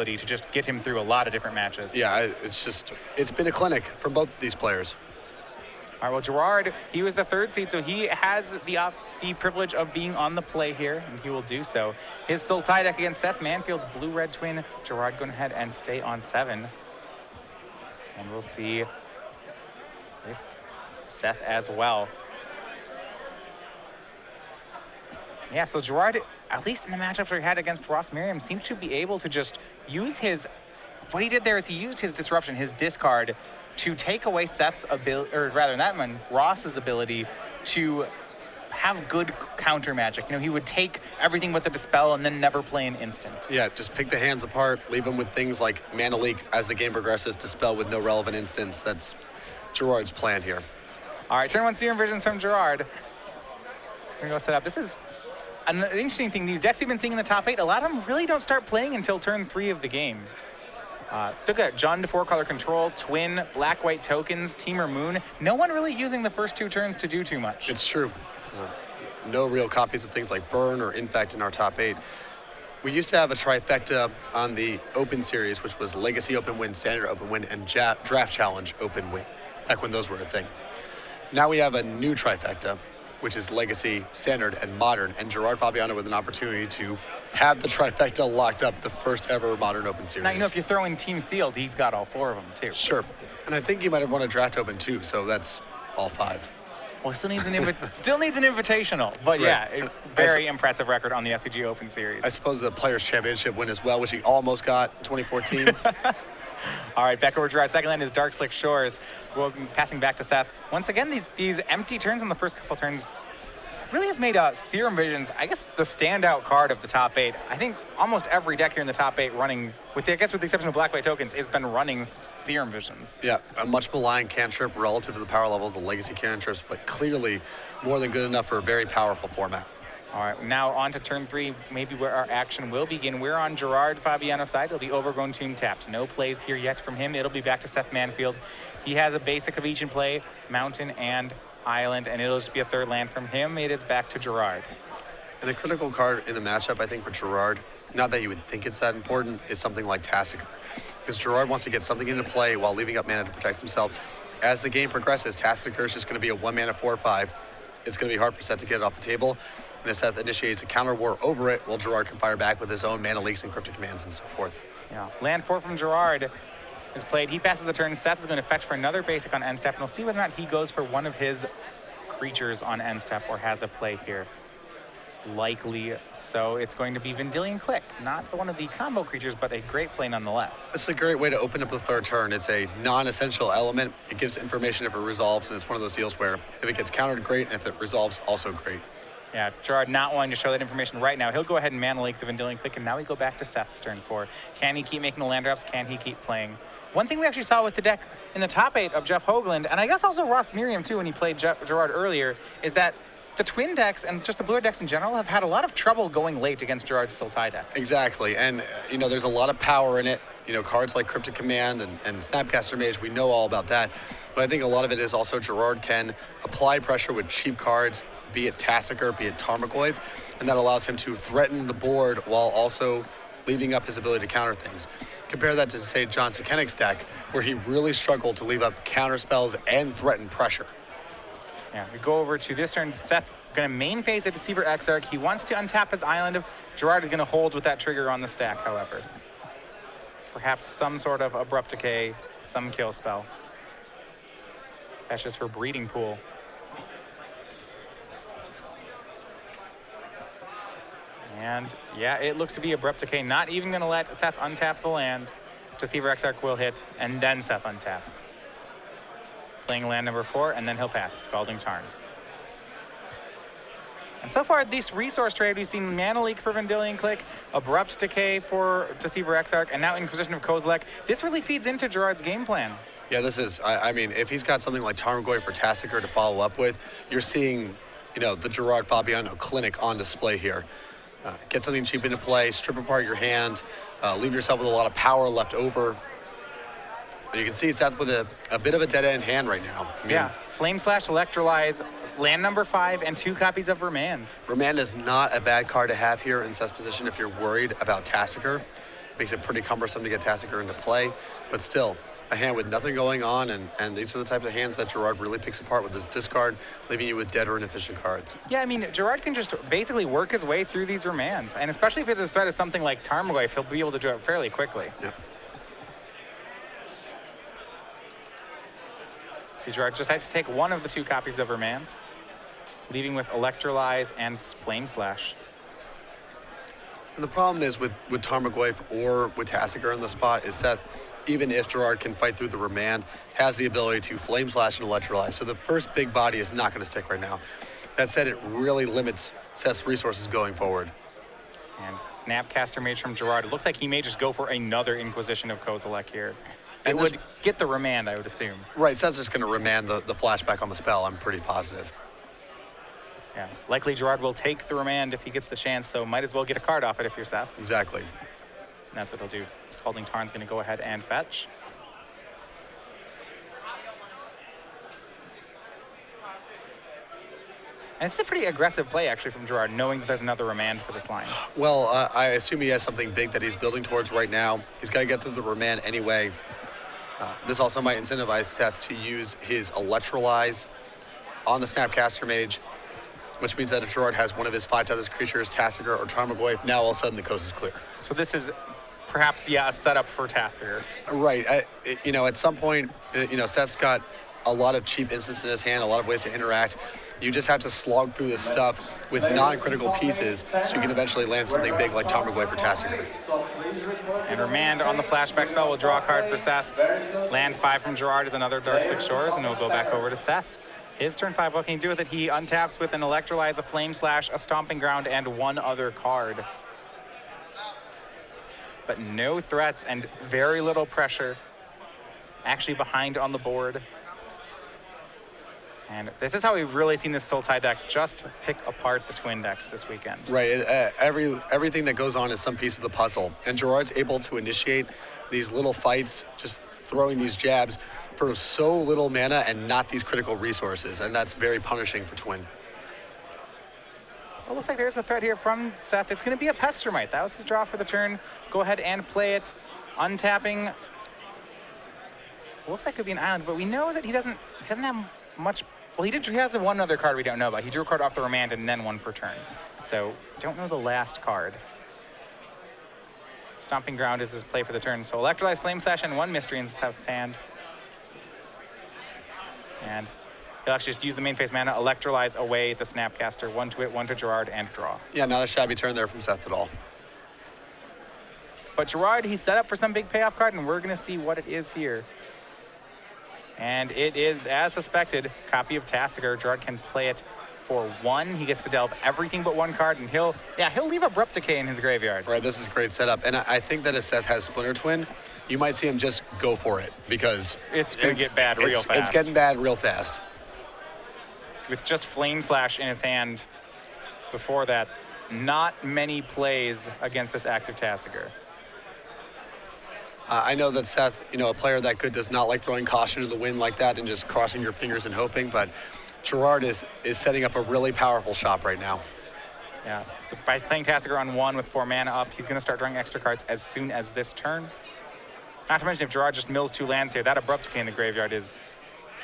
ability to just get him through a lot of different matches. Yeah, it's been a clinic for both of these players. All right, well, Gerard, he was the 3rd seed, so he has the privilege of being on the play here, and he will do so. His Sultai deck against Seth, Manfield's blue-red twin. Gerard going ahead and stay on 7. And we'll see if Seth as well. Yeah, so Gerard, at least in the matchups where he had against Ross Merriam, seemed to be able to just use his... What he did there is he used his disruption, his discard, to take away Seth's ability, or rather that one, Ross's ability to have good counter magic. You know, he would take everything with the Dispel and then never play an instant. Yeah, just pick the hands apart, leave them with things like Mana Leak as the game progresses, Dispel with no relevant instants. That's Gerard's plan here. All right, turn 1 Serum Visions from Gerard. We're gonna go set up. This is an interesting thing. These decks we've been seeing in the top 8, a lot of them really don't start playing until turn 3 of the game. Look at John to 4-color control, twin, black-white tokens, Teamer Moon. No one really using the first 2 turns to do too much. It's true. No real copies of things like Burn or Infect in our top 8. We used to have a trifecta on the Open Series, which was Legacy Open Win, Standard Open Win, and Draft Challenge Open Win, back when those were a thing. Now we have a new trifecta, which is Legacy, Standard, and Modern, and Gerard Fabiano with an opportunity to have the trifecta locked up, the first ever Modern Open Series. Now, you know, if you throw in Team Sealed, he's got all 4 of them, too. Sure. And I think he might have won a Draft Open, too, so that's all 5. Well, still needs an invitational, but right. Yeah, very impressive record on the SCG Open Series. I suppose the Players' Championship win as well, which he almost got in 2014. All right, back over to Gerard. Second land is Dark Slick Shores. We'll be passing back to Seth. Once again, these empty turns on the first couple turns really has made Serum Visions, I guess, the standout card of the top 8. I think almost every deck here in the top 8 running, with the exception of black-white tokens, has been running Serum Visions. Yeah, a much maligned cantrip relative to the power level of the Legacy cantrips, but clearly more than good enough for a very powerful format. All right, now on to turn 3, maybe where our action will begin. We're on Gerard Fabiano's side. It'll be Overgrown Tomb tapped. No plays here yet from him. It'll be back to Seth Manfield. He has a basic of each in play, Mountain and Island, and it'll just be a 3rd land from him. It is back to Gerard. And a critical card in the matchup, I think, for Gerard, not that you would think it's that important, is something like Tassiger. Because Gerard wants to get something into play while leaving up mana to protect himself. As the game progresses, Tassiger is just going to be a 1-mana 4/5. It's going to be hard for Seth to get it off the table. And if Seth initiates a counter war over it, well, Gerard can fire back with his own Mana Leaks and Cryptic Commands and so forth. Yeah, land 4 from Gerard is played. He passes the turn. Seth is going to fetch for another basic on end step, and we'll see whether or not he goes for one of his creatures on end step or has a play here. Likely so. It's going to be Vendilion Click, not one of the combo creatures, but a great play nonetheless. It's a great way to open up the 3rd turn. It's a non-essential element. It gives information if it resolves, and it's one of those deals where if it gets countered, great, and if it resolves, also great. Yeah, Gerard not wanting to show that information right now. He'll go ahead and Mana Leak the Vendilion Click, and now we go back to Seth's turn 4. Can he keep making the land drops? Can he keep playing? One thing we actually saw with the deck in the top 8 of Jeff Hoagland, and I guess also Ross Merriam too when he played Gerard earlier, is that the twin decks and just the blue decks in general have had a lot of trouble going late against Gerard's Sultai deck. Exactly, and you know, there's a lot of power in it. You know, cards like Cryptic Command and Snapcaster Mage, we know all about that. But I think a lot of it is also Gerard can apply pressure with cheap cards, be it Tassiger, be it Tarmogoyf, and that allows him to threaten the board while also leaving up his ability to counter things. Compare that to, say, John Sukenik's deck, where he really struggled to leave up counter spells and threaten pressure. Yeah, we go over to this turn. Seth going to main phase a Deceiver Exarch. He wants to untap his island. Gerard is going to hold with that trigger on the stack, however. Perhaps some sort of Abrupt Decay, some kill spell. That's just for Breeding Pool. And yeah, it looks to be Abrupt Decay. Not even going to let Seth untap the land. Deceiver Exarch will hit, and then Seth untaps. Playing land number 4, and then he'll pass, Scalding Tarn. And so far, this resource trade, we've seen Mana Leak for Vendilion Click, Abrupt Decay for Deceiver Exarch, and now Inquisition of Kozilek. This really feeds into Gerard's game plan. Yeah, this is, I mean, if he's got something like Tarmogoyf or Tassiger to follow up with, you're seeing, you know, the Gerard Fabiano clinic on display here. Get something cheap into play, strip apart your hand, leave yourself with a lot of power left over. And you can see Seth with a bit of a dead-end hand right now. I mean, yeah, Flame Slash, Electrolyze, land number 5, and 2 copies of Remand. Remand is not a bad card to have here in Seth's position if you're worried about Tassiger, makes it pretty cumbersome to get Tassiger into play. But still, a hand with nothing going on, and these are the types of hands that Gerard really picks apart with his discard, leaving you with dead or inefficient cards. Yeah, I mean, Gerard can just basically work his way through these remands, and especially if his threat is something like Tarmogoyf, he'll be able to do it fairly quickly. Yeah. See, Gerard just has to take one of the 2 copies of Remand, leaving with Electrolyze and Flame Slash. And the problem is with Tarmogoyf or with Tassiger in the spot is Seth, even if Gerard can fight through the remand, has the ability to Flame Slash and Electrolyze. So the first big body is not going to stick right now. That said, it really limits Seth's resources going forward. And Snapcaster Mage from Gerard. It looks like he may just go for another Inquisition of Kozilek here. And it would get the remand, I would assume. Right, Seth's just going to remand the flashback on the spell, I'm pretty positive. Yeah, likely Gerard will take the remand if he gets the chance, so might as well get a card off it if you're Seth. Exactly. And that's what he'll do. Scalding Tarn's going to go ahead and fetch. And it's a pretty aggressive play, actually, from Gerard, knowing that there's another remand for this line. Well, I assume he has something big that he's building towards right now. He's got to get through the remand anyway. This also might incentivize Seth to use his Electrolyze on the Snapcaster Mage, which means that if Gerard has one of his 5 toughest creatures, Tassiger or Tarmogoyf, now all of a sudden the coast is clear. So this is perhaps, yeah, a setup for Tassiger. Right. At some point, Seth's got a lot of cheap instants in his hand, a lot of ways to interact. You just have to slog through this stuff with non-critical pieces so you can eventually land something big like Tarmogoyf or Tassiger. And Remand on the flashback spell will draw a card for Seth. Land 5 from Gerard is another Darkslick Shores, and it'll go back over to Seth. His turn 5, what can he do with it? He untaps with an Electrolyze, a Flame Slash, a Stomping Ground, and 1 other card. But no threats and very little pressure. Actually behind on the board. And this is how we've really seen this Sultai deck just pick apart the twin decks this weekend. Right, everything that goes on is some piece of the puzzle. And Gerard's able to initiate these little fights, just throwing these jabs for so little mana and not these critical resources. And that's very punishing for Twin. Well, looks like there's a threat here from Seth. It's going to be a Pestermite. That was his draw for the turn. Go ahead and play it. Untapping. Looks like it could be an island, but we know that he doesn't have much. Well, he has one other card we don't know about. He drew a card off the remand and then one for turn. So don't know the last card. Stomping Ground is his play for the turn. So Electrolyze, Flame Slash, and 1 Mystery in his hand. And he'll actually just use the main phase mana, Electrolyze away the Snapcaster, 1 to it, 1 to Gerard, and draw. Yeah, not a shabby turn there from Seth at all. But Gerard, he's set up for some big payoff card, and we're going to see what it is here. And it is, as suspected, copy of Tassiger. Gerard can play it for 1. He gets to delve everything but 1 card, and he'll leave Abrupt Decay in his graveyard. Right, this is a great setup. And I think that if Seth has Splinter Twin, you might see him just go for it, because it's going to get bad real fast. It's getting bad real fast. With just Flame Slash in his hand before that, not many plays against this active Tassiger. I know that Seth, a player that good does not like throwing caution to the wind like that and just crossing your fingers and hoping, but Gerard is setting up a really powerful shot right now. Yeah, by playing Tassiger on 1 with 4 mana up, he's going to start drawing extra cards as soon as this turn. Not to mention if Gerard just mills 2 lands here, that Abrupt Decay in the graveyard is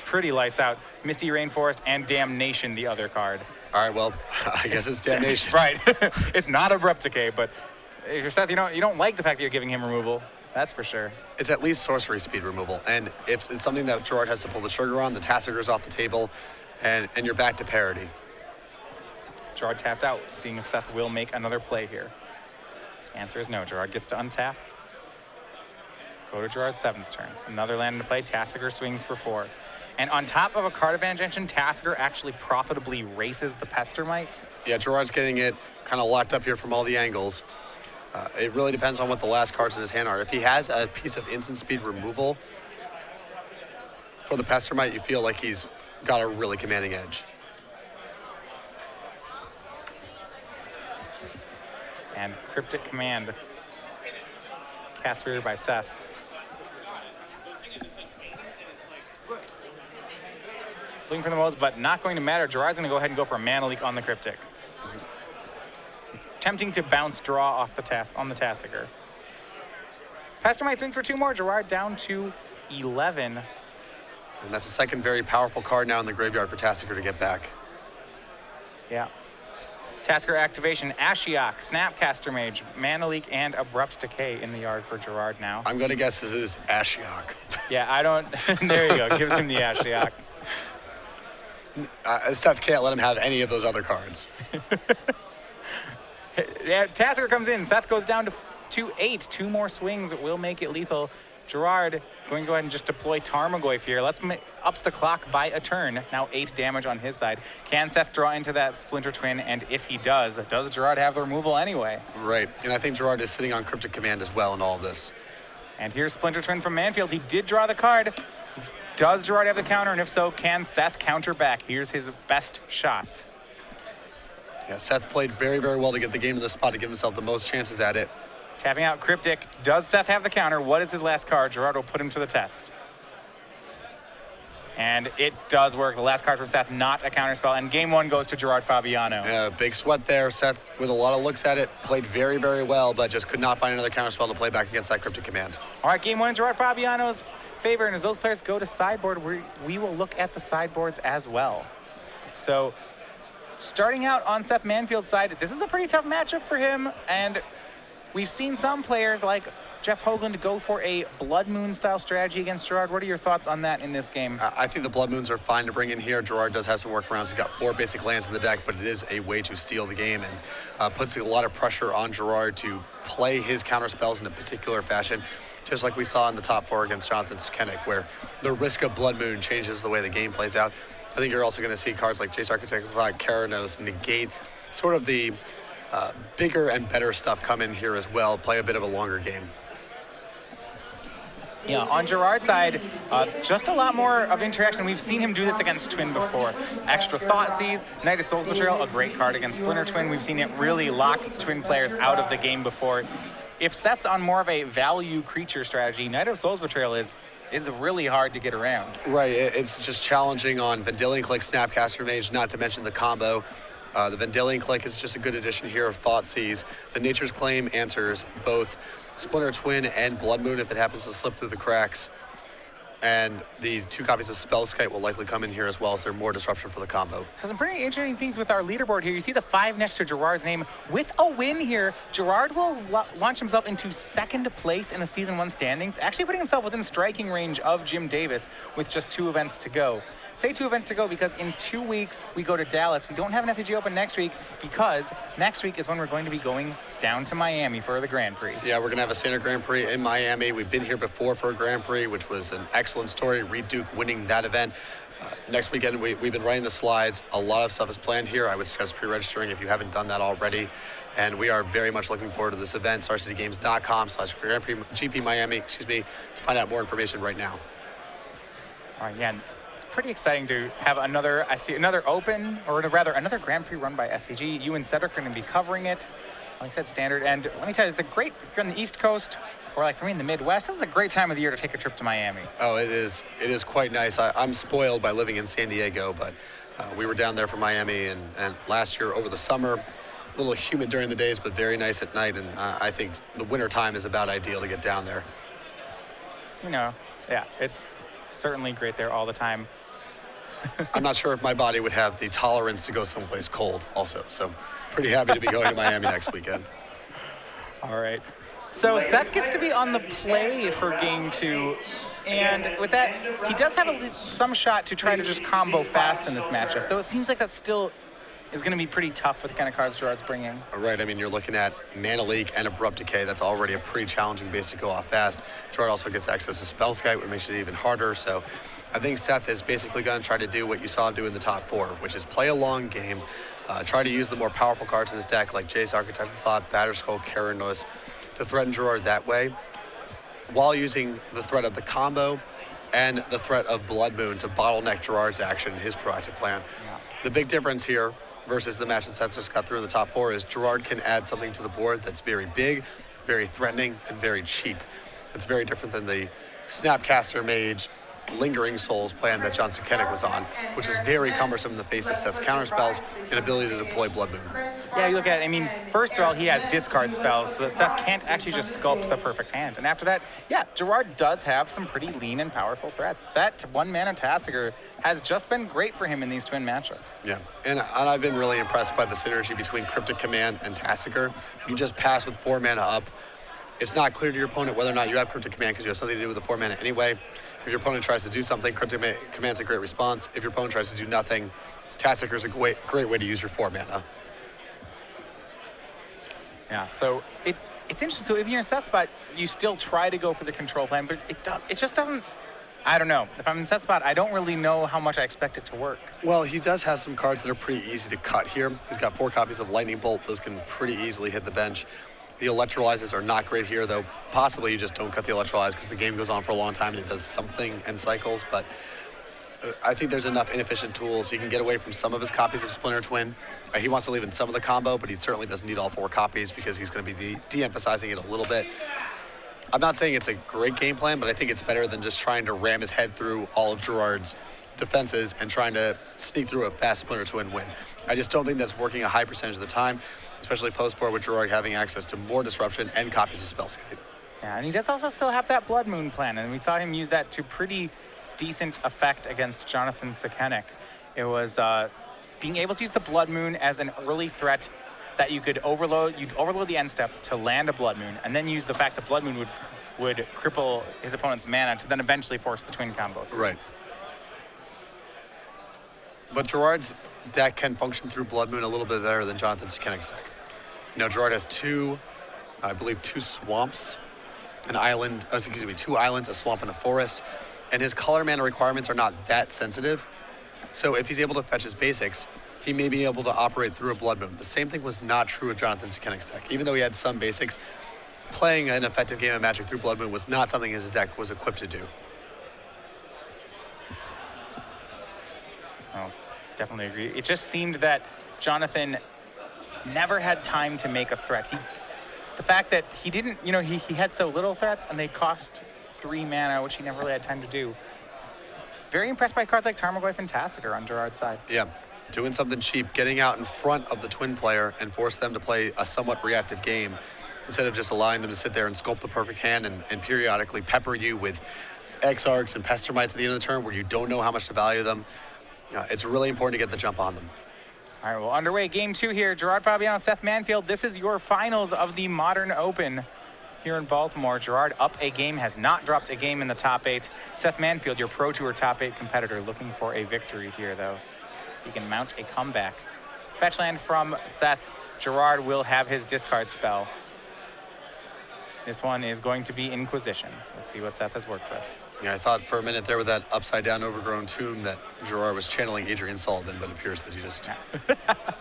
pretty lights out. Misty Rainforest and Damnation, the other card. All right, well, I guess it's Damnation. Right. It's not Abrupt Decay, but if you're Seth, you don't like the fact that you're giving him removal. That's for sure. It's at least sorcery speed removal. And if it's something that Gerard has to pull the trigger on, the Tassiger's off the table, and you're back to parity. Gerard tapped out, seeing if Seth will make another play here. Answer is no. Gerard gets to untap. Go to Gerard's 7th turn. Another land into play. Tassiger swings for 4. And on top of a card advantage engine, Tassiger actually profitably races the Pestermite. Yeah, Gerard's getting it kind of locked up here from all the angles. It really depends on what the last cards in his hand are. If he has a piece of instant speed removal for the Pestermite, you feel like he's got a really commanding edge. And Cryptic Command, castrated by Seth. Looking for the modes, but not going to matter. Gerard's going to go ahead and go for a Mana Leak on the Cryptic. Attempting to bounce draw off the on the Tassiger. Pestermite swings for 2 more. Gerard down to 11. And that's the second very powerful card now in the graveyard for Tassiger to get back. Yeah. Tasker activation, Ashiok, Snapcaster Mage, Mana Leak, and Abrupt Decay in the yard for Gerard now. I'm going to guess this is Ashiok. Yeah, I don't... there you go. Gives him the Ashiok. Seth can't let him have any of those other cards. Yeah, Tasker comes in. Seth goes down to 8. 2 more swings will make it lethal. Gerard going to go ahead and just deploy Tarmogoyf here. Ups the clock by a turn. Now 8 damage on his side. Can Seth draw into that Splinter Twin? And if he does Gerard have the removal anyway? Right, and I think Gerard is sitting on Cryptic Command as well in all of this. And here's Splinter Twin from Manfield. He did draw the card. Does Gerard have the counter? And if so, can Seth counter back? Here's his best shot. Yeah, Seth played very, very well to get the game to the spot to give himself the most chances at it. Tapping out Cryptic. Does Seth have the counter? What is his last card? Gerard will put him to the test. And it does work. The last card from Seth, not a counter spell. And game 1 goes to Gerard Fabiano. Yeah, big sweat there. Seth, with a lot of looks at it, played very, very well, but just could not find another counter spell to play back against that Cryptic Command. All right, game 1 in Gerard Fabiano's favor. And as those players go to sideboard, we will look at the sideboards as well. So starting out on Seth Manfield's side, this is a pretty tough matchup for him. And we've seen some players like Jeff Hoagland go for a Blood Moon style strategy against Gerard. What are your thoughts on that in this game? I think the Blood Moons are fine to bring in here. Gerard does have some workarounds. He's got 4 basic lands in the deck, but it is a way to steal the game and puts a lot of pressure on Gerard to play his counter spells in a particular fashion, just like we saw in the top 4 against Jonathan Skenek, where the risk of Blood Moon changes the way the game plays out. I think you're also going to see cards like Jace Architect, like Keranos, negate sort of the bigger and better stuff come in here as well, play a bit of a longer game. Yeah, on Gerard's side, just a lot more of interaction. We've seen him do this against Twin before. Extra Thoughtseize, Knight of Souls Betrayal, a great card against Splinter Twin. We've seen it really lock Twin players out of the game before. If Seth's on more of a value creature strategy, Knight of Souls Betrayal is really hard to get around. Right, it's just challenging on Vendilion Click, Snapcaster Mage, not to mention the combo. The Vendilion Click is just a good addition here of Thoughtseize. The Nature's Claim answers both Splinter Twin and Blood Moon if it happens to slip through the cracks. And the 2 copies of Spellskite will likely come in here as well, so they're more disruption for the combo. So some pretty interesting things with our leaderboard here. You see the 5 next to Gerard's name. With a win here, Gerard will launch himself into 2nd place in the Season 1 standings, actually putting himself within striking range of Jim Davis with just 2 events to go. Say 2 events to go because in 2 weeks we go to Dallas. We don't have an SCG Open next week because next week is when we're going to be going down to Miami for the Grand Prix. Yeah, we're going to have a Standard Grand Prix in Miami. We've been here before for a Grand Prix, which was an excellent story. Reed Duke winning that event. Next weekend, we've been writing the slides. A lot of stuff is planned here. I would suggest pre-registering if you haven't done that already. And we are very much looking forward to this event. StarCityGames.com/Grand Prix GP Miami, to find out more information right now. All right, yeah. Pretty exciting to have another open, or rather another Grand Prix run by SCG. You and Cedric are going to be covering it. Like I said, standard. And let me tell you, it's a great, if you're on the East Coast, or like for me in the Midwest, this is a great time of the year to take a trip to Miami. Oh, it is quite nice. I'm spoiled by living in San Diego, but we were down there for Miami, and last year over the summer, a little humid during the days, but very nice at night. And I think the winter time is about ideal to get down there. You know, yeah, it's certainly great there all the time. I'm not sure if my body would have the tolerance to go someplace cold also. So pretty happy to be going to Miami next weekend. All right. So Seth gets to be on the play for game 2. And with that, he does have some shot to try to just combo fast in this matchup, though it seems like that still is going to be pretty tough with the kind of cards Gerard's bringing. Right, I mean, you're looking at Mana Leak and Abrupt Decay. That's already a pretty challenging base to go off fast. Gerard also gets access to Spellskite, which makes it even harder. So I think Seth is basically going to try to do what you saw him do in the top 4, which is play a long game, try to use the more powerful cards in his deck, like Jace, Architect of Thought, Batterskull, Keranos, to threaten Gerard that way, while using the threat of the combo and the threat of Blood Moon to bottleneck Gerard's action, his proactive plan. Yeah. The big difference here versus the match that Seth just got through in the top 4 is Gerard can add something to the board that's very big, very threatening, and very cheap. It's very different than the Snapcaster Mage Lingering Souls plan that John Sukenik was on, which is very cumbersome in the face of Seth's counterspells and ability to deploy Blood Moon. Yeah, you look at it, I mean, first of all, he has discard spells, so that Seth can't actually just sculpt the perfect hand. And after that, yeah, Gerard does have some pretty lean and powerful threats. That one-mana Tasigur has just been great for him in these twin matchups. Yeah, and I've been really impressed by the synergy between Cryptic Command and Tasigur. You just pass with 4 mana up. It's not clear to your opponent whether or not you have Cryptic Command because you have something to do with the 4 mana anyway. If your opponent tries to do something, Cryptic Command's a great response. If your opponent tries to do nothing, Tasigur's a great way to use your 4 mana. Yeah, so it's interesting. So if you're in Seth's spot, you still try to go for the control plan, but it just doesn't. I don't know. If I'm in Seth's spot, I don't really know how much I expect it to work. Well, he does have some cards that are pretty easy to cut here. He's got 4 copies of Lightning Bolt. Those can pretty easily hit the bench. The electrolyzes are not great here, though possibly you just don't cut the electrolyze because the game goes on for a long time and it does something in cycles. But I think there's enough inefficient tools. He can get away from some of his copies of Splinter Twin. He wants to leave in some of the combo, but he certainly doesn't need all 4 copies because he's going to be de-emphasizing it a little bit. I'm not saying it's a great game plan, but I think it's better than just trying to ram his head through all of Gerard's defenses and trying to sneak through a fast Splinter Twin win. I just don't think that's working a high percentage of the time, especially post-board with Gerard having access to more disruption and copies of Spellskite. Yeah, and he does also still have that Blood Moon plan, and we saw him use that to pretty decent effect against Jonathan Sukenik. It was being able to use the Blood Moon as an early threat that you could overload. You'd overload the end step to land a Blood Moon, and then use the fact that Blood Moon would cripple his opponent's mana to then eventually force the twin combo. Right. But Gerard's deck can function through Blood Moon a little bit better than Jonathan Sukenik's deck. You know, Gerard has 2 swamps, an island, 2 islands, a swamp, and a forest, and his color mana requirements are not that sensitive. So if he's able to fetch his basics, he may be able to operate through a Blood Moon. The same thing was not true with Jonathan Sukenik's deck. Even though he had some basics, playing an effective game of Magic through Blood Moon was not something his deck was equipped to do. Oh, definitely agree. It just seemed that Jonathan never had time to make a threat. The fact that he didn't, he had so little threats and they cost 3 mana, which he never really had time to do. Very impressed by cards like Tarmogoyf and Tasigur on Gerard's side. Yeah, doing something cheap, getting out in front of the twin player and force them to play a somewhat reactive game instead of just allowing them to sit there and sculpt the perfect hand and periodically pepper you with Exarchs and Pestermites at the end of the turn where you don't know how much to value them. It's really important to get the jump on them. All right, well, underway game 2 here. Gerard, Fabiano, Seth, Manfield. This is your finals of the Modern Open here in Baltimore. Gerard up a game, has not dropped a game in the top 8. Seth Manfield, your Pro Tour top 8 competitor, looking for a victory here, though. He can mount a comeback. Fetch land from Seth. Gerard will have his discard spell. This one is going to be Inquisition. Let's see what Seth has worked with. Yeah, I thought for a minute there with that upside-down overgrown tomb that Gerard was channeling Adrian Sullivan, but it appears that he just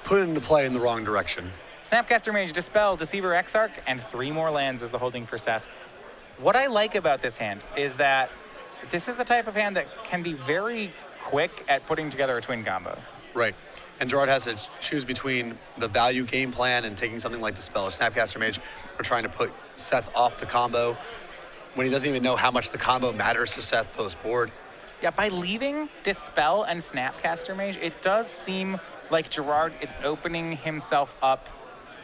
put it into play in the wrong direction. Snapcaster Mage, Dispel, Deceiver, Exarch, and 3 more lands is the holding for Seth. What I like about this hand is that this is the type of hand that can be very quick at putting together a twin combo. Right. And Gerard has to choose between the value game plan and taking something like Dispel or Snapcaster Mage, or trying to put Seth off the combo when he doesn't even know how much the combo matters to Seth post-board. Yeah, by leaving Dispel and Snapcaster Mage, it does seem like Gerard is opening himself up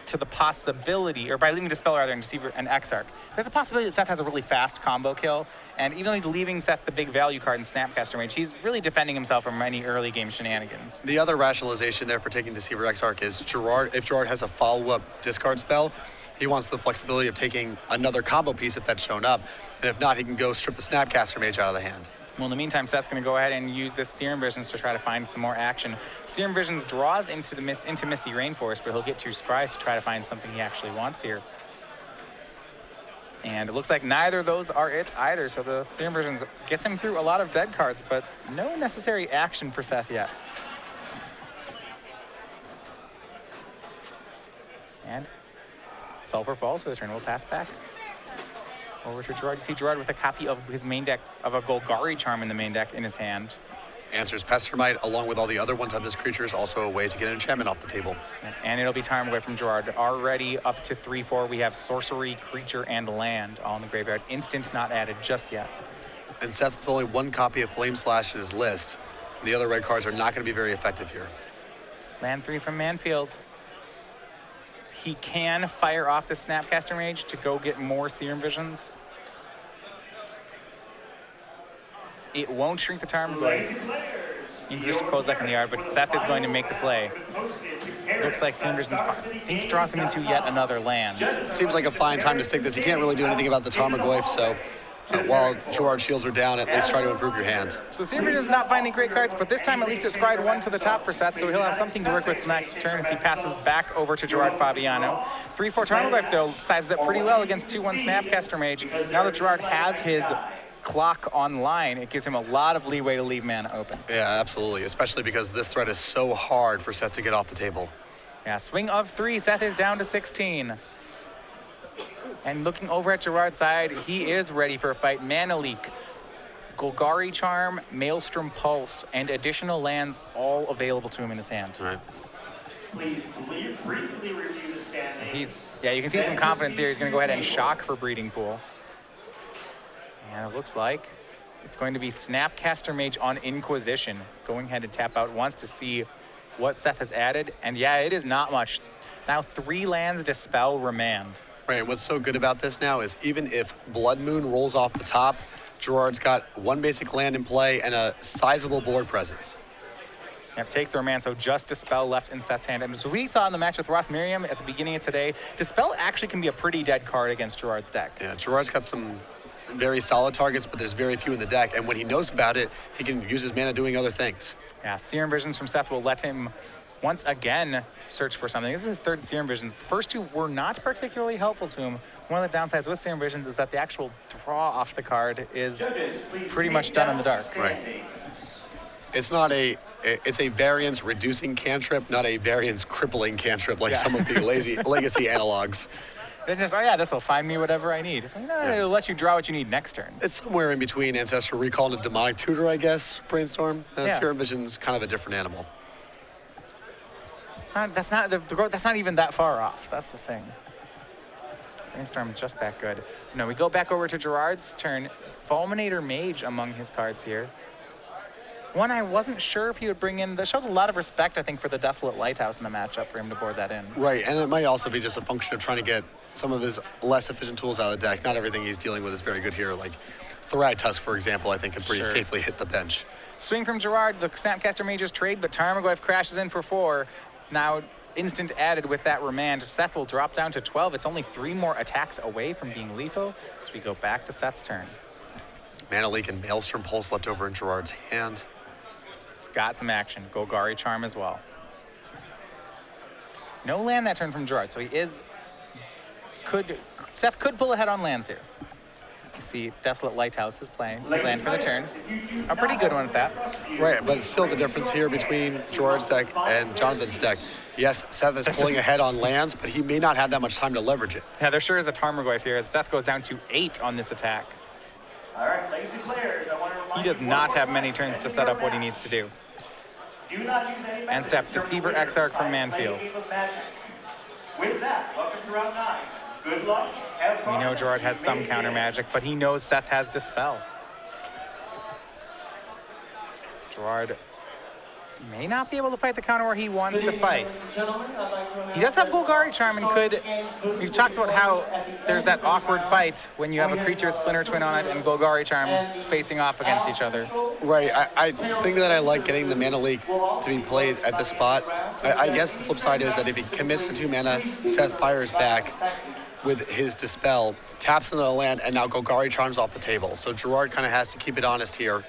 to the possibility, or by leaving Dispel rather than Deceiver and Exarch, there's a possibility that Seth has a really fast combo kill, and even though he's leaving Seth the big value card in Snapcaster Mage, he's really defending himself from any early game shenanigans. The other rationalization there for taking Deceiver Exarch is if Gerard has a follow-up discard spell, he wants the flexibility of taking another combo piece if that's shown up, and if not, he can go strip the Snapcaster Mage out of the hand. Well, in the meantime, Seth's going to go ahead and use this Serum Visions to try to find some more action. Serum Visions draws into Misty Rainforest, but he'll get 2 Scries to try to find something he actually wants here. And it looks like neither of those are it either, so the Serum Visions gets him through a lot of dead cards, but no necessary action for Seth yet. And Sulfur falls for the turn. We'll pass back over to Gerard. You see Gerard with a copy of his main deck, of a Golgari Charm in the main deck in his hand. Answers Pestermite, along with all the other one-typed creatures, also a way to get an enchantment off the table. And it'll be time away from Gerard. Already up to 3-4, we have Sorcery, Creature, and Land all in the graveyard. Instant not added just yet. and Seth with only one copy of Flame Slash in his list. And the other red cards are not going to be very effective here. Land 3 from Manfield. He can fire off the Snapcaster Mage to go get more Serum Visions. It won't shrink the Tarmogoyf. You can just Kozak in the yard, but Seth is going to make the play. Looks like Serum Visions, I think, draws him into yet another land. Seems like a fine time to stick this. He can't really do anything about the Tarmogoyf, so while Gerard's shields are down, at least try to improve your hand. So Serum Visions is not finding great cards, but this time at least it scryed one to the top for Seth, so he'll have something to work with next turn as he passes back over to Gerard Fabiano. 3-4 Tarmogoyf, though, sizes up pretty well against 2-1 Snapcaster Mage. Now that Gerard has his clock online, it gives him a lot of leeway to leave mana open. Yeah, absolutely, especially because this threat is so hard for Seth to get off the table. Yeah, swing of 3, Seth is down to 16. And looking over at Gerard's side, he is ready for a fight. Mana Leak, Golgari Charm, Maelstrom Pulse, and additional lands all available to him in his hand. All right. Please briefly review the standings. Yeah, you can see some confidence here. He's going to go ahead and shock for Breeding Pool. And it looks like it's going to be Snapcaster Mage on Inquisition. Going ahead and tap out once to see what Seth has added. And yeah, it is not much. Now 3 lands Dispel Remand. Right, and what's so good about this now is even if Blood Moon rolls off the top, Gerard's got 1 basic land in play and a sizable board presence. Yep, takes the Remand, so just Dispel left in Seth's hand. And as we saw in the match with Ross Miriam at the beginning of today, Dispel actually can be a pretty dead card against Gerard's deck. Yeah, Gerard's got some very solid targets, but there's very few in the deck, and when he knows about it, he can use his mana doing other things. Yeah, Serum Visions from Seth will let him once again search for something. This is his 3rd Serum Visions. The first 2 were not particularly helpful to him. One of the downsides with Serum Visions is that the actual draw off the card is pretty much done in the dark. Right. It's a variance reducing cantrip, not a variance crippling cantrip like some of the legacy analogs. It's just, oh yeah, this will find me whatever I need. It'll let you draw what you need next turn. It's somewhere in between Ancestral Recall and Demonic Tutor, I guess, Brainstorm. Serum Vision's kind of a different animal. That's not even that far off. That's the thing. Brainstorm is just that good. No, we go back over to Gerard's turn. Fulminator Mage among his cards here. One I wasn't sure if he would bring in. That shows a lot of respect, I think, for the Desolate Lighthouse in the matchup for him to board that in. Right, and it might also be just a function of trying to get some of his less efficient tools out of the deck. Not everything he's dealing with is very good here. Like Thorad Tusk, for example, I think can pretty safely hit the bench. Swing from Gerard, the Snapcaster Mage's trade, but Tarmogoyf crashes in for 4. Now instant added with that Remand. Seth will drop down to 12. It's only 3 more attacks away from being lethal as we go back to Seth's turn. Mana Leak and Maelstrom Pulse left over in Gerard's hand. It's got some action. Golgari Charm as well. No land that turn from Gerard, so Seth could pull ahead on lands here. You see Desolate Lighthouse is playing his land for the turn. A pretty good one at that. Right, but still the difference here between Gerard's deck and Jonathan's deck. Yes, Seth is pulling ahead on lands, but he may not have that much time to leverage it. Yeah, there sure is a Tarmogoyf here as Seth goes down to 8 on this attack. All right, legacy players, I want to remind He does not have many turns to set up what he needs to do. Do not use any And step, Deceiver Exarch from Manfield. With that, welcome to round 9. Good luck. Have fun. We know Gerard has some counter magic, but he knows Seth has Dispel. Gerard may not be able to fight the counter where he wants to fight. He does have Golgari Charm and could. We've talked about how there's that awkward fight when you have a creature with Splinter Twin on it and Golgari Charm facing off against each other. Right, I think that I like getting the Mana Leak to be played at this spot. I guess the flip side is that if he commits the 2 mana, Seth fires back with his Dispel, taps into the land, and now Golgari Charms off the table. So Gerard kind of has to keep it honest here.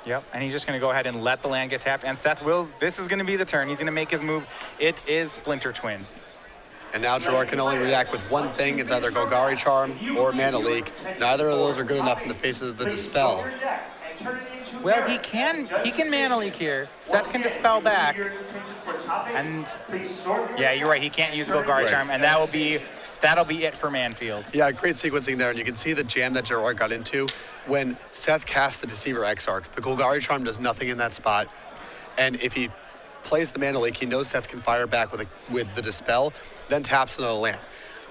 Yep, and he's just going to go ahead and let the land get tapped. And Seth wills, this is going to be the turn. He's going to make his move. It is Splinter Twin. And now Gerard can only react with one thing. It's either Golgari Charm or Mana Leak. Neither of those are good enough in the face of the Dispel. Well, he can Mana Leak here. Seth can Dispel back. And yeah, you're right. He can't use Golgari Charm, and that'll be it for Manfield. Yeah, great sequencing there, and you can see the jam that Gerard got into when Seth cast the Deceiver Exarch. The Golgari Charm does nothing in that spot, and if he plays the Mana Leak, he knows Seth can fire back with the Dispel, then taps another land.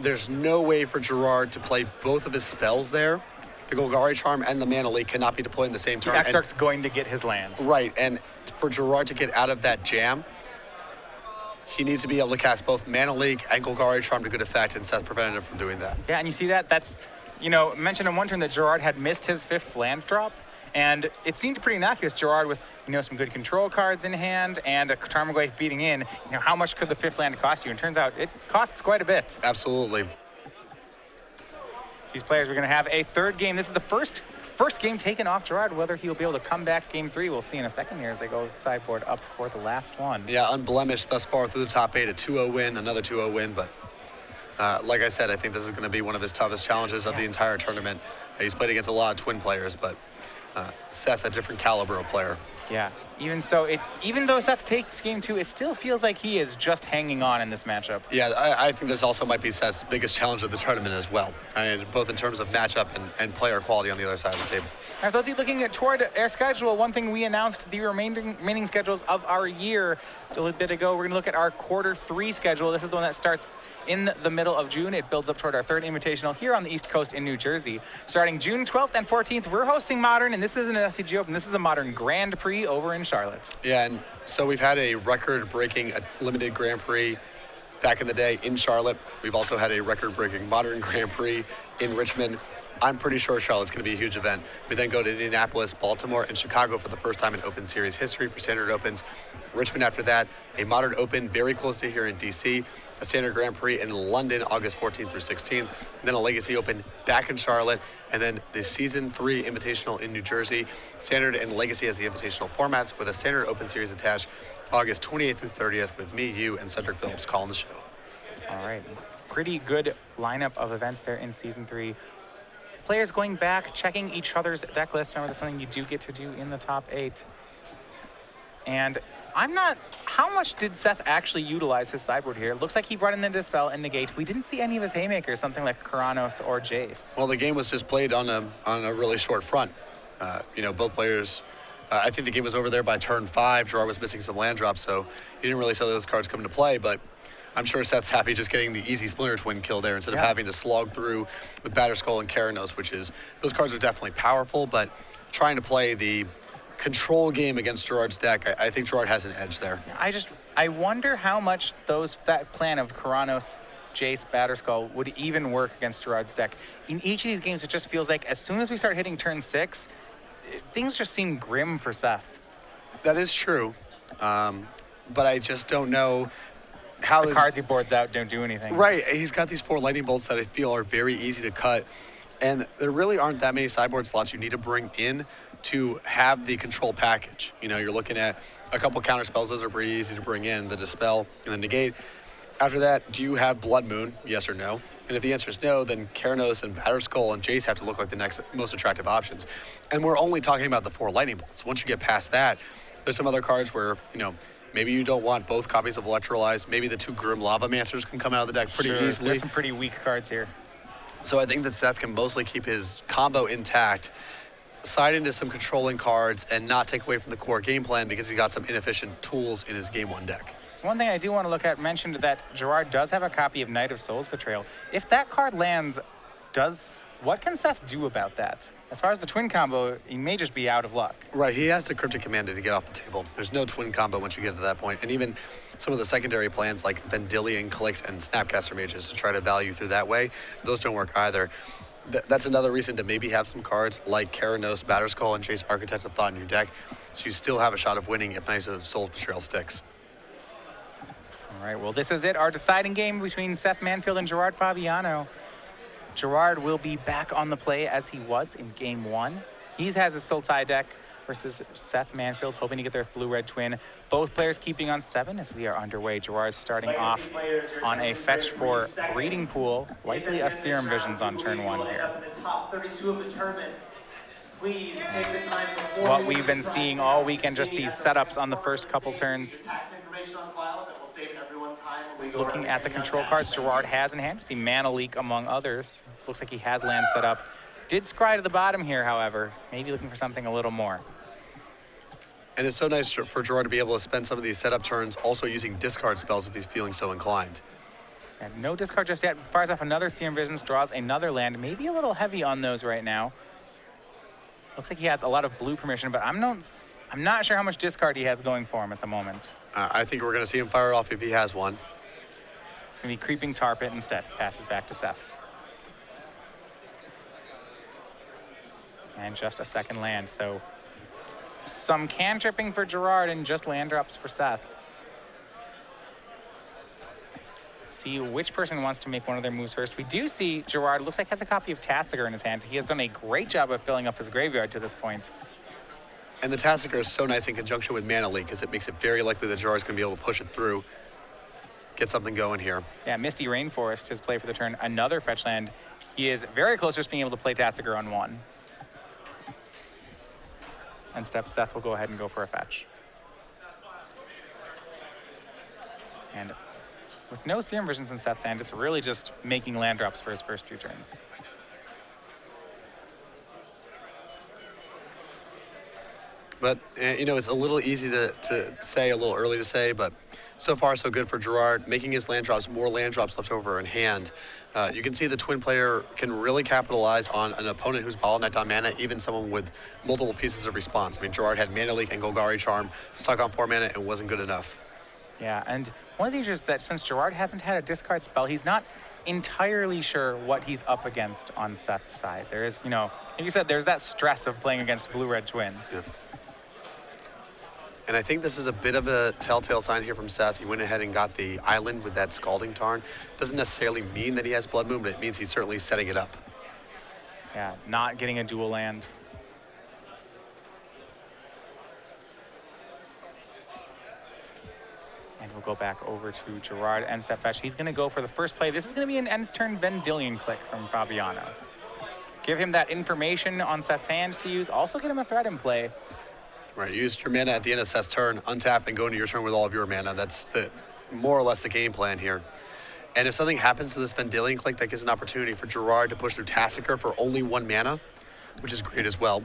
There's no way for Gerard to play both of his spells there the Golgari Charm and the Mana Leak cannot be deployed in the same turn. Exarch's going to get his land. Right, and for Gerard to get out of that jam, he needs to be able to cast both Mana Leak and Golgari Charm to good effect, and Seth prevented him from doing that. Yeah, and you see that? That's, mentioned in one turn that Gerard had missed his 5th land drop, and it seemed pretty innocuous. Gerard with, some good control cards in hand and a Tarmogoyf beating in. How much could the 5th land cost you? And it turns out it costs quite a bit. Absolutely. These players are going to have a 3rd game. This is the first game taken off Gerard. Whether he'll be able to come back game 3, we'll see in a second here as they go sideboard up for the last one. Yeah, unblemished thus far through the top 8, a 2-0 win, another 2-0 win, but like I said, I think this is going to be one of his toughest challenges of the entire tournament. He's played against a lot of twin players, but Seth, a different caliber of player. Yeah, even though Seth takes game 2, it still feels like he is just hanging on in this matchup. Yeah, I think this also might be Seth's biggest challenge of the tournament as well, both in terms of matchup and player quality on the other side of the table. Now, for those of you looking toward our schedule, one thing we announced the remaining schedules of our year a little bit ago. We're going to look at our quarter 3 schedule. This is the one that starts in the middle of June. It builds up toward our 3rd Invitational here on the East Coast in New Jersey. Starting June 12th and 14th, we're hosting Modern, and this isn't an SCG Open. This is a Modern Grand Prix over in Charlotte. Yeah, and so we've had a record-breaking limited Grand Prix back in the day in Charlotte. We've also had a record-breaking Modern Grand Prix in Richmond. I'm pretty sure Charlotte's going to be a huge event. We then go to Indianapolis, Baltimore, and Chicago for the first time in Open Series history for Standard Opens. Richmond after that, a Modern Open very close to here in DC, a Standard Grand Prix in London, August 14th through 16th, then a Legacy Open back in Charlotte, and then the Season 3 Invitational in New Jersey. Standard and Legacy as the Invitational formats with a Standard Open Series attached, August 28th through 30th with me, you, and Cedric Phillips calling the show. All right, pretty good lineup of events there in Season 3. Players going back, checking each other's deck lists. Remember, that's something you do get to do in the top 8. And how much did Seth actually utilize his sideboard here? It looks like he brought in the Dispel and Negate. We didn't see any of his haymakers, something like Karanos or Jace. Well, the game was just played on a really short front. Both players, I think the game was over there by turn 5. Gerard was missing some land drops, so he didn't really see those cards come into play, but I'm sure Seth's happy just getting the easy Splinter Twin kill there instead of having to slog through with Batterskull and Karanos, those cards are definitely powerful, but trying to play the control game against Gerard's deck, I think Gerard has an edge there. I wonder how much those plan of Karanos, Jace, Batterskull would even work against Gerard's deck. In each of these games, it just feels like as soon as we start hitting turn 6, things just seem grim for Seth. That is true, but I just don't know how the cards he boards out don't do anything. Right, he's got these 4 lightning bolts that I feel are very easy to cut, and there really aren't that many sideboard slots you need to bring in to have the control package. You're looking at a couple counter spells. Those are pretty easy to bring in, the Dispel and the Negate. After that, do you have Blood Moon, yes or no? And if the answer is no, then Karanos and Batterskull and Jace have to look like the next most attractive options. And we're only talking about the 4 lightning bolts. Once you get past that, there's some other cards where, maybe you don't want both copies of Electrolyze. Maybe the 2 Grim Lavamancers can come out of the deck pretty easily. There's some pretty weak cards here. So I think that Seth can mostly keep his combo intact, side into some controlling cards, and not take away from the core game plan because he got some inefficient tools in his Game 1 deck. One thing I do want to look at, mentioned that Gerard does have a copy of Knight of Souls Betrayal. If that card lands, what can Seth do about that? As far as the twin combo, he may just be out of luck. Right, he has the Cryptic Command to get off the table. There's no twin combo once you get to that point. And even some of the secondary plans like Vendilion Clicks and Snapcaster Mages to try to value through that way, those don't work either. That's another reason to maybe have some cards like Karanos, Batterskull, and Jace Architect of Thought in your deck, so you still have a shot of winning if Knight of Souls Betrayal sticks. All right, well, this is it. Our deciding game between Seth Manfield and Gerard Fabiano. Gerard will be back on the play as he was in game 1. He has his Sultai deck versus Seth Manfield, hoping to get their blue-red twin. Both players keeping on 7 as we are underway. Gerard's starting off on a fetch for Breeding Pool, likely a Serum Visions on turn 1 here. Please take the time. It's what we've been seeing all weekend, just these setups on the first couple turns. Looking at the control cards Gerard has in hand, you see Mana Leak among others. Looks like he has land set up. Did scry to the bottom here, however. Maybe looking for something a little more. And it's so nice for Gerard to be able to spend some of these setup turns also using discard spells if he's feeling so inclined. And no discard just yet. Fires off another Serum Visions, draws another land. Maybe a little heavy on those right now. Looks like he has a lot of blue permission, but I'm not sure how much discard he has going for him at the moment. I think we're going to see him fire it off if he has one. It's going to be creeping tar pit instead. Passes back to Seth. And just a second land, so some cantripping for Gerard and just land drops for Seth. See which person wants to make one of their moves first. We do see Gerard looks like has a copy of Tassiger in his hand. He has done a great job of filling up his graveyard to this point. And the Tassiger is so nice in conjunction with Mana Leak because it makes it very likely that Gerard's going to be able to push it through, get something going here. Yeah, Misty Rainforest, his play for the turn, another fetch land. He is very close to just being able to play Tassiger on one. And Seth will go ahead and go for a fetch. And with no Serum Visions in Seth's hand, it's really just making land drops for his first few turns. But, you know, it's a little easy to say, a little early to say, but so far so good for Gerard, making his land drops, more land drops left over in hand. You can see the twin player can really capitalize on an opponent who's Ball Knight on mana, even someone with multiple pieces of response. I mean, Gerard had Mana Leak and Golgari Charm, stuck on 4 mana and wasn't good enough. Yeah, and one of the issues is that since Gerard hasn't had a discard spell, he's not entirely sure what he's up against on Seth's side. There is, you know, like you said, there's that stress of playing against Blue-Red Twin. Yeah. And I think this is a bit of a telltale sign here from Seth. He went ahead and got the island with that Scalding Tarn. Doesn't necessarily mean that he has Blood Moon, but it means he's certainly setting it up. Yeah, not getting a dual land. And we'll go back over to Gerard, end step fetch. He's going to go for the first play. This is going to be an end turn Vendilion Click from Fabiano. Give him that information on Seth's hand to use. Also get him a threat in play. Right, use your mana at the end of Seth's turn, untap and go into your turn with all of your mana. That's more or less the game plan here. And if something happens to this Vendilion Click, that gives an opportunity for Gerard to push through Tassiger for only 1 mana, which is great as well.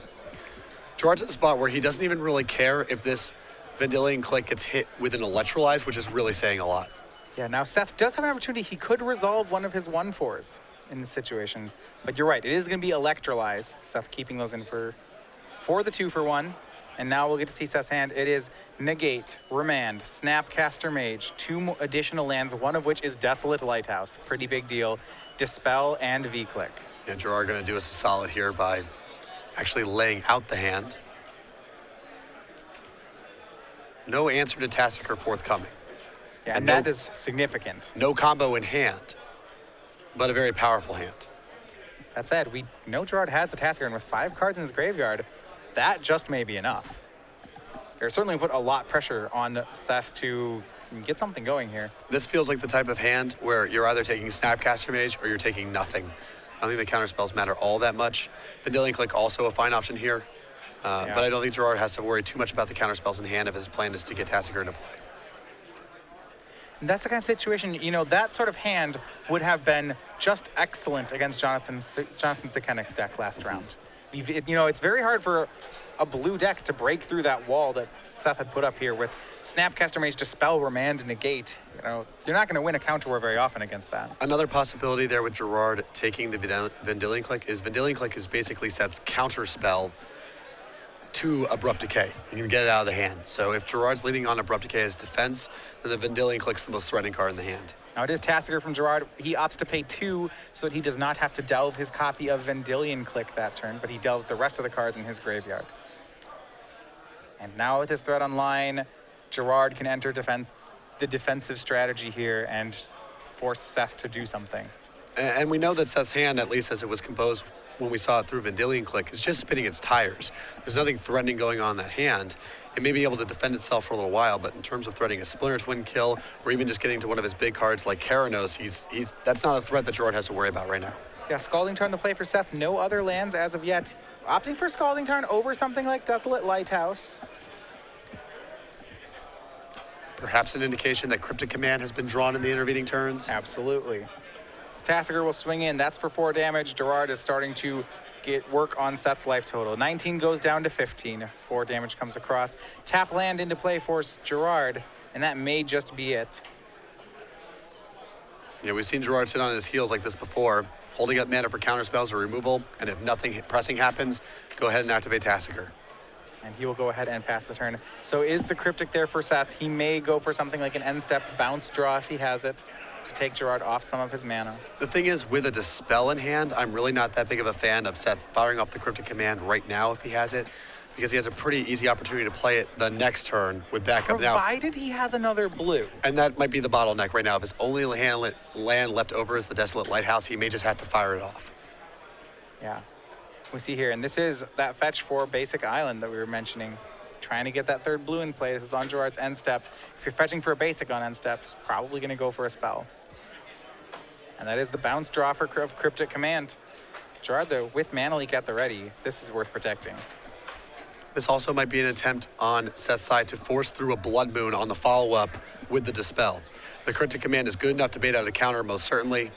Gerard's at a spot where he doesn't even really care if this Vendilion Click gets hit with an Electrolyze, which is really saying a lot. Yeah, now Seth does have an opportunity. He could resolve one of his 1/4s in this situation. But you're right, it is going to be Electrolyze. Seth keeping those in for the 2-for-1. And now we'll get to see Seth's hand. It is Negate, Remand, Snapcaster Mage, 2 additional lands, one of which is Desolate Lighthouse. Pretty big deal. Dispel and V-Click. Yeah, Gerard going to do us a solid here by actually laying out the hand. No answer to Tassiger forthcoming. Yeah, and that is significant. No combo in hand, but a very powerful hand. That said, we know Gerard has the Tassiger, and with 5 cards in his graveyard, that just may be enough. They're certainly put a lot of pressure on Seth to get something going here. This feels like the type of hand where you're either taking Snapcaster Mage or you're taking nothing. I don't think the counterspells matter all that much. Vendilion Click also a fine option here, but I don't think Gerard has to worry too much about the counterspells in hand if his plan is to get Tassiger into play. And that's the kind of situation, you know, that sort of hand would have been just excellent against Jonathan Sekenik's deck last round. You know, it's very hard for a blue deck to break through that wall that Seth had put up here with Snapcaster Mage, Dispel, Remand, Negate. You know, you're not going to win a counter war very often against that. Another possibility there with Gerard taking the Vendilion Click is basically Seth's counter spell to Abrupt Decay. You can get it out of the hand. So if Gerard's leaning on Abrupt Decay as defense, then the Vendilion Click's the most threatening card in the hand. Now it is Tassiger from Gerard. He opts to pay 2 so that he does not have to delve his copy of Vendilion Click that turn, but he delves the rest of the cards in his graveyard. And now with his threat online, Gerard can enter the defensive strategy here and force Seth to do something. And we know that Seth's hand, at least as it was composed when we saw it through Vendilion Click, is just spinning its tires. There's nothing threatening going on in that hand. It may be able to defend itself for a little while, but in terms of threatening a Splinter Twin kill, or even just getting to one of his big cards like Keranos, that's not a threat that Gerard has to worry about right now. Yeah, Scalding Tarn the play for Seth. No other lands as of yet. Opting for Scalding Tarn over something like Desolate Lighthouse. Perhaps an indication that Cryptic Command has been drawn in the intervening turns. Absolutely. Tassiger will swing in. That's for 4 damage. Gerard is starting to get work on Seth's life total. 19 goes down to 15. 4 damage comes across. Tap land into play for Gerard, and that may just be it. Yeah, we've seen Gerard sit on his heels like this before. holding up mana for counter spells or removal, and if nothing pressing happens, go ahead and activate Tassiger. And he will go ahead and pass the turn. So is the Cryptic there for Seth? He may go for something like an end step bounce draw if he has it, to take Gerard off some of his mana. The thing is, with a Dispel in hand, I'm really not that big of a fan of Seth firing off the Cryptic Command right now if he has it, because he has a pretty easy opportunity to play it the next turn with backup. Provided he has another blue. And that might be the bottleneck right now. If his only land left over is the Desolate Lighthouse, he may just have to fire it off. Yeah. We see here, and this is that fetch for basic island that we were mentioning. Trying to get that third blue in play. This is on Gerard's end step. If you're fetching for a basic on end step, it's probably going to go for a spell. And that is the bounce draw for Cryptic Command. Gerard, though, with Mana Leak at the ready, this is worth protecting. This also might be an attempt on Seth's side to force through a Blood Moon on the follow-up with the Dispel. The Cryptic Command is good enough to bait out a counter, most certainly.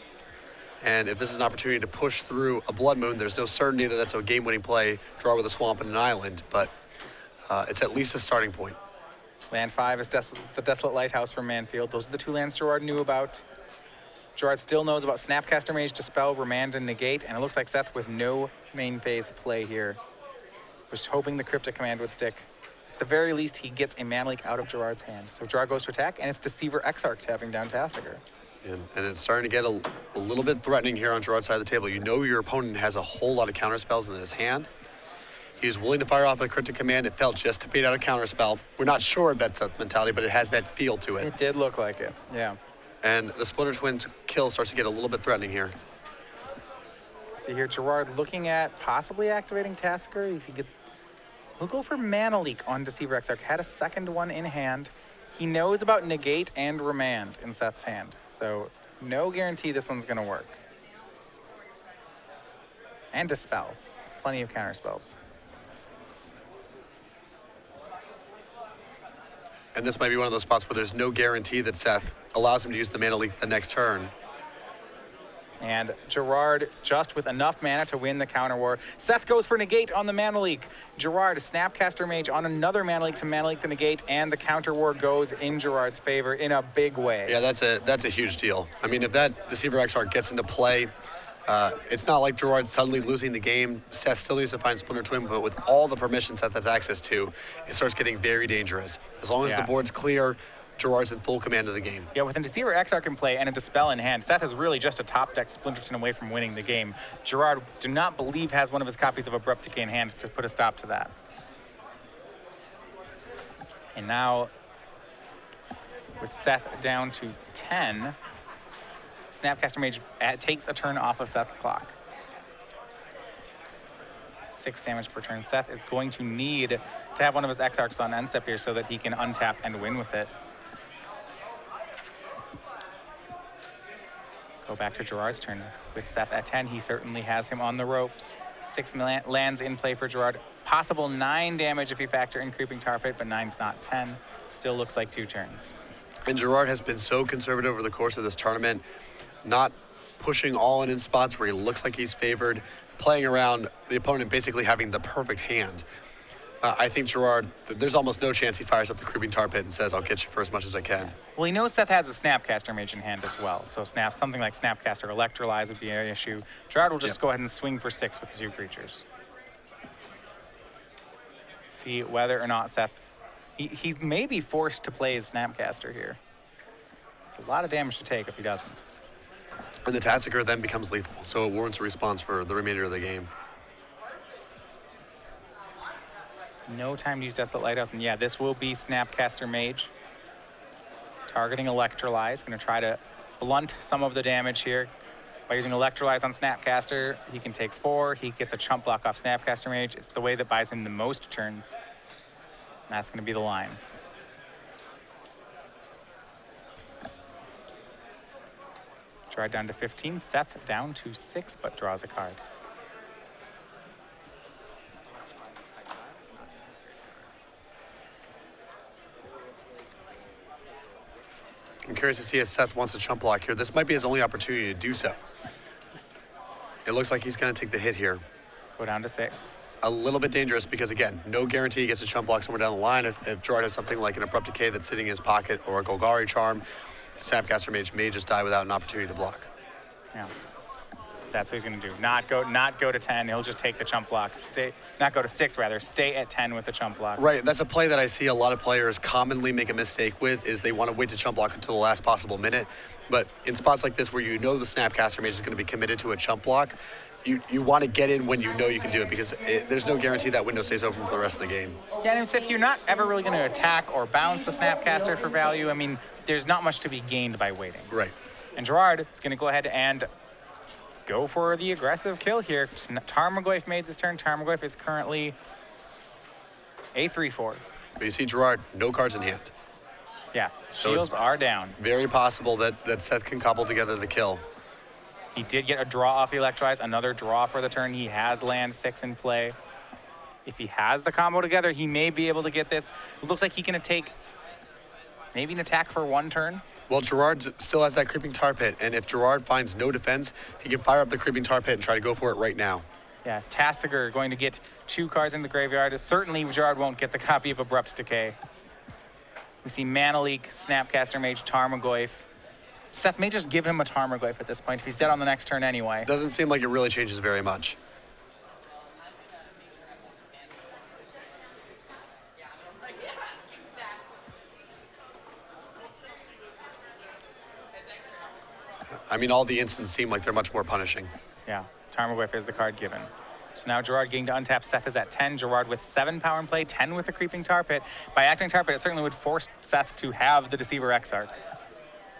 And if this is an opportunity to push through a Blood Moon, there's no certainty that that's a game-winning play, draw with a swamp and an island, but it's at least a starting point. Land 5 is the Desolate Lighthouse from Manfield. Those are the two lands Gerard knew about. Gerard still knows about Snapcaster Mage, Dispel, Remand, and Negate, and it looks like Seth with no main phase play here. Was hoping the Cryptic Command would stick. At the very least, he gets a Mana Leak out of Gerard's hand. So Gerard goes to attack, and it's Deceiver Exarch tapping down Tassiger. And it's starting to get a little bit threatening here on Gerard's side of the table. You know your opponent has a whole lot of counter spells in his hand. He's willing to fire off a Cryptic Command. It felt just to bait out a counter spell. We're not sure if that's Seth's mentality, but it has that feel to it. It did look like it, yeah. And the Splinter Twins kill starts to get a little bit threatening here. See here, Gerard looking at possibly activating Tassiger. If he get, we'll go for Mana Leak on Deceiver Exarch. Had a second one in hand. He knows about Negate and Remand in Seth's hand, so no guarantee this one's gonna work. And Dispel, plenty of counter spells. And this might be one of those spots where there's no guarantee that Seth allows him to use the Mana Leak the next turn. And Gerard just with enough mana to win the counter war. Seth goes for Negate on the Mana Leak. Gerard, Snapcaster Mage on another Mana Leak to Mana Leak the Negate, and the counter war goes in Gerard's favor in a big way. Yeah, that's a huge deal. I mean, if that Deceiver Exarch gets into play, it's not like Gerard suddenly losing the game. Seth still needs to find Splinter Twin, but with all the permissions Seth has access to, it starts getting very dangerous. As long as the board's clear, Gerard's in full command of the game. Yeah, with a Deceiver Exarch in play and a Dispel in hand, Seth is really just a top deck Splinterton away from winning the game. Gerard, do not believe, has one of his copies of Abrupt Decay in hand to put a stop to that. And now, with Seth down to 10, Snapcaster Mage takes a turn off of Seth's clock. 6 damage per turn. Seth is going to need to have one of his Exarchs on end step here so that he can untap and win with it. Go back to Gerard's turn. With Seth at 10, he certainly has him on the ropes. 6 lands in play for Gerard. Possible 9 damage if you factor in Creeping Tar Pit, but 9's not 10. Still looks like 2 turns. And Gerard has been so conservative over the course of this tournament, not pushing all in spots where he looks like he's favored, playing around the opponent basically having the perfect hand. I think Gerard, there's almost no chance he fires up the Creeping Tar Pit and says, I'll get you for as much as I can. Well, he knows Seth has a Snapcaster Mage in hand as well, so something like Snapcaster Electrolyze would be an issue. Gerard will just go ahead and swing for 6 with the 2 creatures. See whether or not Seth, he may be forced to play his Snapcaster here. It's a lot of damage to take if he doesn't. And the Tassiger then becomes lethal, so it warrants a response for the remainder of the game. No time to use Desolate Lighthouse, and yeah, this will be Snapcaster Mage. Targeting Electrolyze, gonna try to blunt some of the damage here. By using Electrolyze on Snapcaster, he can take 4, he gets a chump block off Snapcaster Mage. It's the way that buys him the most turns. And that's gonna be the line. Gerard down to 15, Seth down to 6, but draws a card. I'm curious to see if Seth wants to chump block here. This might be his only opportunity to do so. It looks like he's going to take the hit here. Go down to 6. A little bit dangerous because, again, no guarantee he gets a chump block somewhere down the line. If Gerard has something like an Abrupt Decay that's sitting in his pocket or a Golgari Charm, Snapcaster Mage may just die without an opportunity to block. Yeah. That's what he's going to do. Not go to 10. He'll just take the chump block. Not go to 6 rather. Stay at 10 with the chump block. Right. That's a play that I see a lot of players commonly make a mistake with. Is they want to wait to chump block until the last possible minute. But in spots like this where you know the Snapcaster Mage is going to be committed to a chump block, you want to get in when you know you can do it, because there's no guarantee that window stays open for the rest of the game. Yeah, and if you're not ever really going to attack or bounce the Snapcaster for value, I mean, there's not much to be gained by waiting. Right. And Gerard is going to go ahead and go for the aggressive kill here. Tarmogoyf made this turn. Tarmogoyf is currently a 3-4. But you see Gerard, no cards in hand. Yeah, So shields it's are down. very possible that Seth can cobble together the kill. He did get a draw off Electrise, another draw for the turn. He has land 6 in play. If he has the combo together, he may be able to get this. It looks like he can take maybe an attack for 1 turn. Well, Gerard still has that Creeping Tar Pit, and if Gerard finds no defense, he can fire up the Creeping Tar Pit and try to go for it right now. Yeah, Tassiger going to get 2 cards in the graveyard. Certainly, Gerard won't get the copy of Abrupt Decay. We see Manaleek, Snapcaster Mage, Tarmogoyf. Seth may just give him a Tarmogoyf at this point if he's dead on the next turn anyway. Doesn't seem like it really changes very much. I mean, all the instants seem like they're much more punishing. Yeah, Tarmogoyf is the card given. So now Gerard getting to untap. Seth is at 10. Gerard with 7 power in play, 10 with the Creeping Tar Pit. By acting Tar Pit, it certainly would force Seth to have the Deceiver Exarch.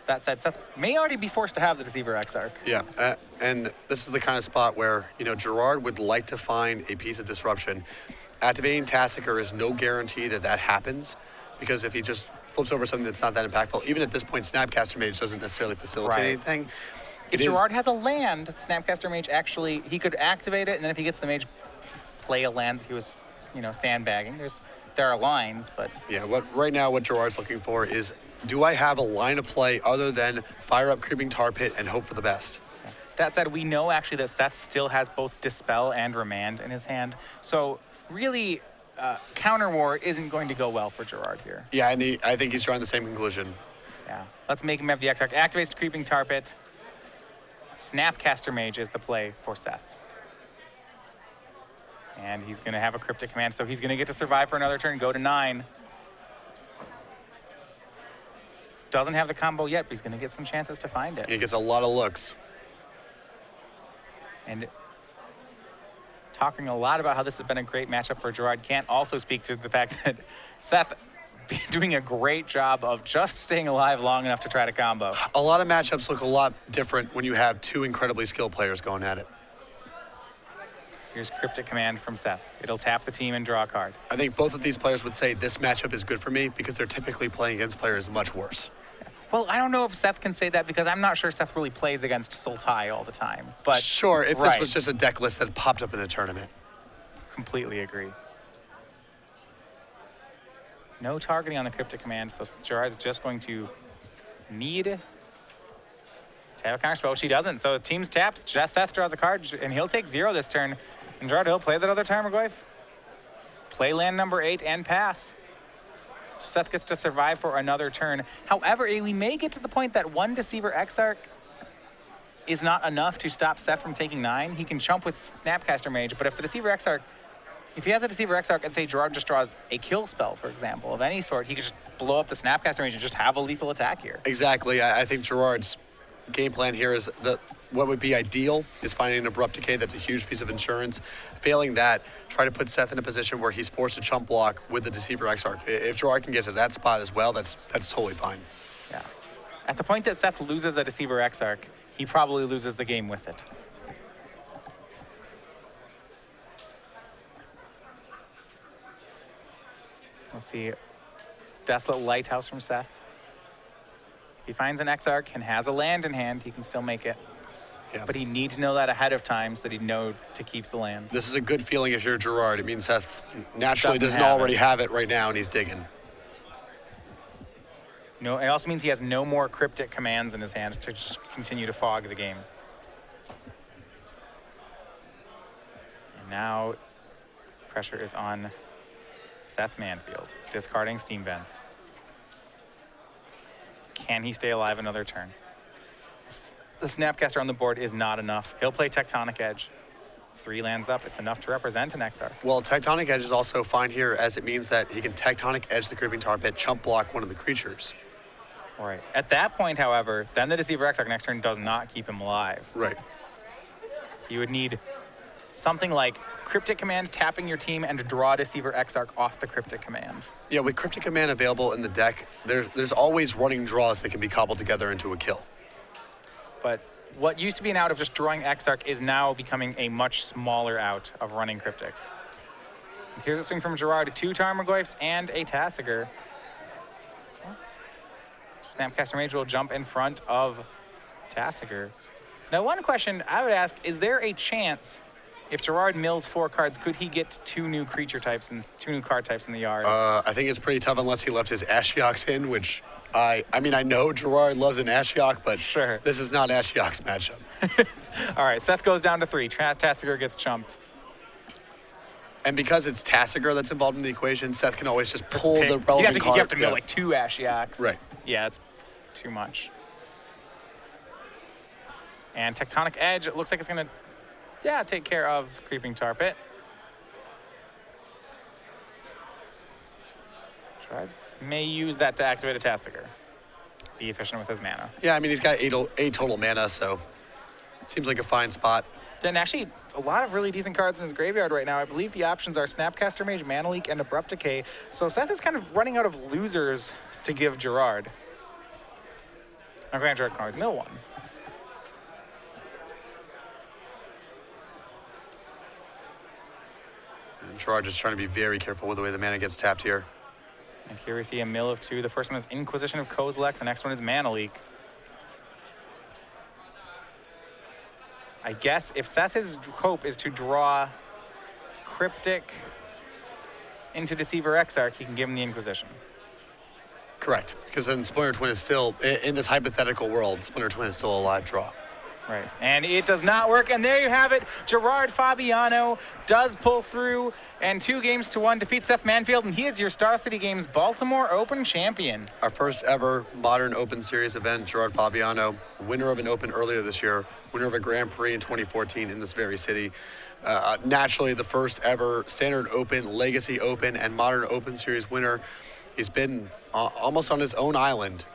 That said, Seth may already be forced to have the Deceiver Exarch. Yeah, and this is the kind of spot where, you know, Gerard would like to find a piece of disruption. Activating Tassiger is no guarantee that that happens, because if he just flips over something that's not that impactful, even at this point, Snapcaster Mage doesn't necessarily facilitate Right. anything. If Gerard has a land, Snapcaster Mage actually, he could activate it, and then if he gets the Mage, play a land that he was, you know, sandbagging. There are lines, but... Yeah, right now what Gerard's looking for is, do I have a line of play other than fire up Creeping Tar Pit and hope for the best? That said, we know actually that Seth still has both Dispel and Remand in his hand. So really, Counter War isn't going to go well for Gerard here. Yeah, and I think he's drawing the same conclusion. Yeah. Let's make him have the Exarch. Activates Creeping Tar Pit. Snapcaster Mage is the play for Seth. And he's going to have a Cryptic Command, so he's going to get to survive for another turn, go to 9. Doesn't have the combo yet, but he's going to get some chances to find it. He gets a lot of looks. And talking a lot about how this has been a great matchup for Gerard can't also speak to the fact that Seth doing a great job of just staying alive long enough to try to combo. A lot of matchups look a lot different when you have 2 incredibly skilled players going at it. Here's Cryptic Command from Seth. It'll tap the team and draw a card. I think both of these players would say this matchup is good for me because they're typically playing against players much worse. Well, I don't know if Seth can say that because I'm not sure Seth really plays against Sultai all the time. But Sure, if right. this was just a deck list that popped up in a tournament. Completely agree. No targeting on the Cryptic Command, so Gerard's just going to need to have a counterspell, which he doesn't. So team's taps, Seth draws a card, and he'll take 0 this turn. And Gerard, he'll play that other Tarmogoyf, play land number 8, and pass. So Seth gets to survive for another turn. However, we may get to the point that 1 Deceiver Exarch is not enough to stop Seth from taking 9. He can chump with Snapcaster Mage, but if the Deceiver Exarch, if he has a Deceiver Exarch and say Gerard just draws a kill spell, for example, of any sort, he could just blow up the Snapcaster Mage and just have a lethal attack here. Exactly. I think Gerard's game plan here is that what would be ideal is finding an Abrupt Decay. That's a huge piece of insurance. Failing that, try to put Seth in a position where he's forced to chump block with the Deceiver Exarch. If Gerard can get to that spot as well, that's totally fine. Yeah. At the point that Seth loses a Deceiver Exarch, he probably loses the game with it. We'll see Desolate Lighthouse from Seth. If he finds an Exarch and has a land in hand, he can still make it. Yeah. But he'd need to know that ahead of time so that he'd know to keep the land. This is a good feeling if you're Gerard. It means Seth naturally Doesn't doesn't have already it. have it right now, and he's digging. No, it also means he has no more Cryptic Commands in his hand to just continue to fog the game. And now pressure is on Seth Manfield, discarding Steam Vents. Can he stay alive another turn? the Snapcaster on the board is not enough. He'll play Tectonic Edge. 3 lands up, it's enough to represent an Exarch. Well, Tectonic Edge is also fine here, as it means that he can Tectonic Edge the Creeping Tar Pit, chump block one of the creatures. Right. At that point, however, then the Deceiver Exarch next turn does not keep him alive. Right. You would need something like Cryptic Command, tapping your team, and draw Deceiver Exarch off the Cryptic Command. Yeah, with Cryptic Command available in the deck, there's always running draws that can be cobbled together into a kill. But what used to be an out of just drawing Exarch is now becoming a much smaller out of running Cryptics. Here's a swing from Gerard, 2 Tarmogoyfs and a Tasigur. Snapcaster Mage will jump in front of Tasigur. Now, one question I would ask, is there a chance if Gerard mills 4 cards, could he get 2 new creature types and 2 new card types in the yard? I think it's pretty tough unless he left his Ashioks in, which I mean, I know Gerard loves an Ashiok, but sure, this is not Ashiok's matchup. All right, Seth goes down to 3. Tasigur gets chumped. And because it's Tasigur that's involved in the equation, Seth can always just pull the relevant card. You have to mill like 2 Ashioks. Right. Yeah, it's too much. And Tectonic Edge, it looks like it's going to, take care of Creeping Tar Pit. Gerard may use that to activate a Tasigur. Be efficient with his mana. Yeah, I mean, he's got 8 total mana, so it seems like a fine spot. Then actually, a lot of really decent cards in his graveyard right now. I believe the options are Snapcaster Mage, Mana Leak, and Abrupt Decay. So Seth is kind of running out of losers to give Gerard. Now, granted, Gerard can always mill 1. And Gerard just trying to be very careful with the way the mana gets tapped here. And here we see a mill of 2. The first one is Inquisition of Kozilek. The next one is Mana Leak. I guess if Seth's hope is to draw Cryptic into Deceiver Exarch, he can give him the Inquisition. Correct, because then Splinter Twin is still, in this hypothetical world, Splinter Twin is still a live draw. Right, and it does not work, and there you have it. Gerard Fabiano does pull through, and 2-1 defeats Seth Manfield, and he is your Star City Games Baltimore Open champion. Our first ever modern Open Series event, Gerard Fabiano, winner of an Open earlier this year, winner of a Grand Prix in 2014 in this very city. Naturally, the first ever Standard Open, Legacy Open, and Modern Open Series winner. He's been almost on his own island